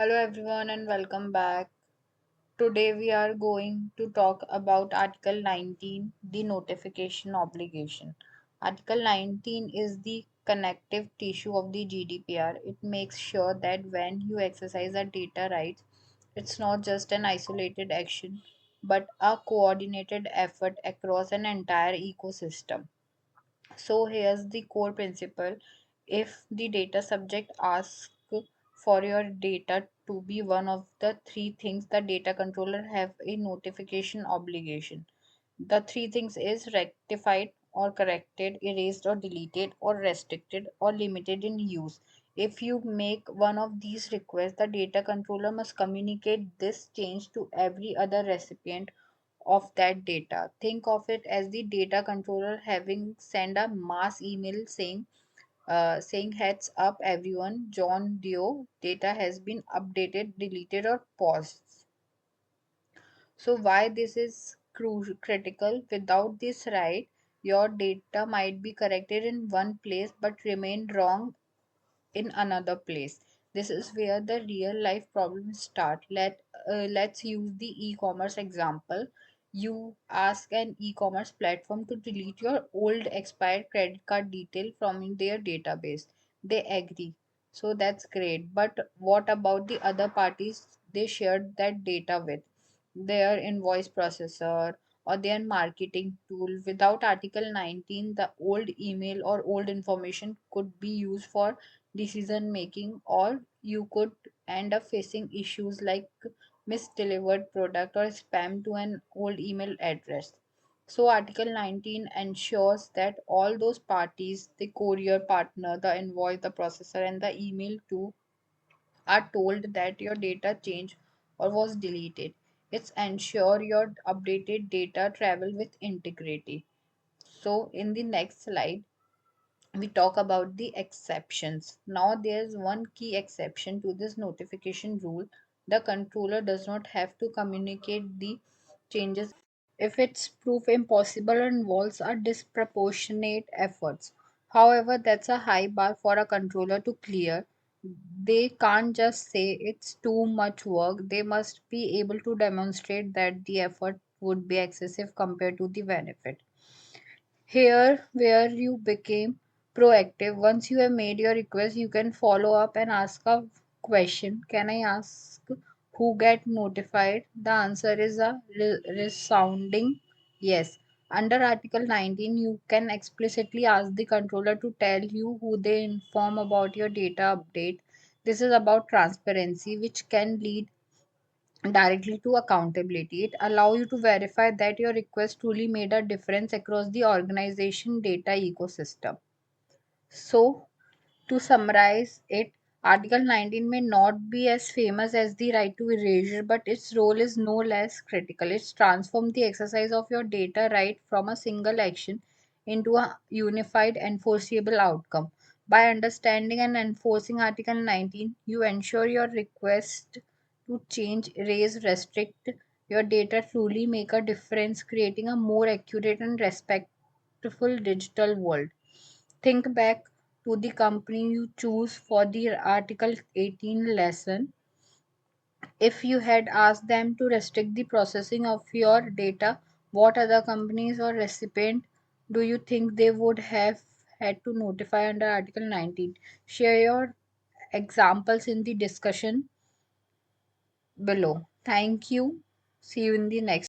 Hello everyone and welcome back. Today we are going to talk about Article 19, the notification obligation. Article 19 is the connective tissue of the GDPR. It makes sure that when you exercise a data rights, it's not just an isolated action but a coordinated effort across an entire ecosystem. So here's the core principle. If the data subject asks for your data to be one of the three things, the data controller have a notification obligation. The three things is rectified or corrected, erased or deleted, or restricted or limited in use. If you make one of these requests, the data controller must communicate this change to every other recipient of that data. Think of it as the data controller having sent a mass email saying heads up everyone, John Doe data has been updated, deleted or paused. So why this is critical? Without this right, your data might be corrected in one place but remain wrong in another place. This is where the real life problems start. Let's use the e-commerce example. You ask an e-commerce platform to delete your old expired credit card detail from their database. They agree. So that's great. But what about the other parties they shared that data with? Their invoice processor or their marketing tool. Without Article 19, the old email or old information could be used for decision making, or you could end up facing issues like misdelivered product or spam to an old email address. So Article 19 ensures that all those parties, the courier partner, the invoice, the processor and the email too, are told that your data changed or was deleted. It's ensure your updated data travel with integrity. So in the next slide we talk about the exceptions. Now there's one key exception to this notification rule. The controller does not have to communicate the changes if it's proof impossible or involves a disproportionate efforts. However, that's a high bar for a controller to clear. They can't just say it's too much work. They must be able to demonstrate that the effort would be excessive compared to the benefit. Here, where you became proactive, once you have made your request, you can follow up and ask a question. Can I ask who get notified? The answer is a resounding yes. Under Article 19, you can explicitly ask the controller to tell you who they inform about your data update. This is about transparency, which can lead directly to accountability. It allows you to verify that your request truly made a difference across the organization data ecosystem. So, to summarize it, Article 19 may not be as famous as the right to erasure, but its role is no less critical. It's transformed the exercise of your data right from a single action into a unified enforceable outcome. By understanding and enforcing Article 19, you ensure your request to change, erase, restrict your data truly make a difference, creating a more accurate and respectful digital world. Think back to the company you choose for the Article 18 lesson. If you had asked them to restrict the processing of your data, what other companies or recipient do you think they would have had to notify under Article 19? Share your examples in the discussion below. Thank you. See you in the next.